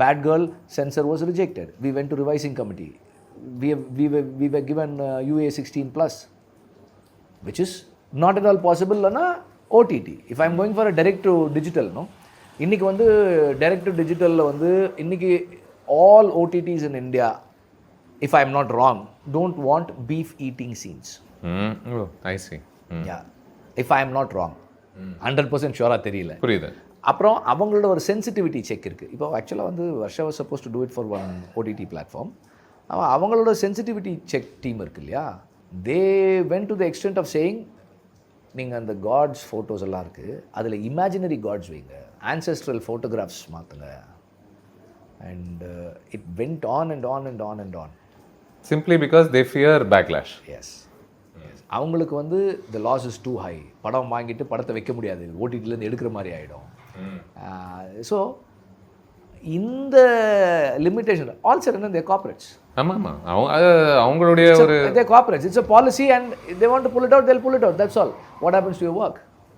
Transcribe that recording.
Bad Girl censor was rejected. We went to revising committee. We were given UA 16 plus, which is not at all possible on a OTT. If I'm going for a direct to digital, no, இன்னைக்கு வந்து direct to digital வந்து இன்னைக்கு all OTTs in India, if I'm not wrong, don't want beef eating scenes. Oh, I see. Yeah, if I'm not wrong, 100% ஷுவராக தெரியல. புரியுது. அப்புறம் அவங்களோட ஒரு sensitivity check இருக்குது. இப்போ ஆக்சுவலாக வந்து Varsha was supposed to do it for one OTT platform. அவங்களோட சென்சிட்டிவிட்டி செக் டீம் இருக்கு இல்லையா, they went to the extent of saying, நீங்கள் அந்த காட்ஸ் ஃபோட்டோஸ் எல்லாம் இருக்குது, அதில் இமேஜினரி காட்ஸ் வைங்க, ஆன்செஸ்ட்ரல் ஃபோட்டோகிராஃப்ஸ் மாற்றுங்க. And it went on and on and on and on. Simply because they fear backlash. Yes, அவங்களுக்கு வந்து the loss is too high. படம் வாங்கிட்டு படத்தை வைக்க முடியாது, ஓடிடிலேருந்து எடுக்கிற மாதிரி ஆகிடும். ஸோ இந்த limitation all sudden the corporates. ஆமாம், அவங்களுடைய ஒரு the corporates. It's a policy and they want to pull it out, they'll pull it out. That's all. What happens to your work?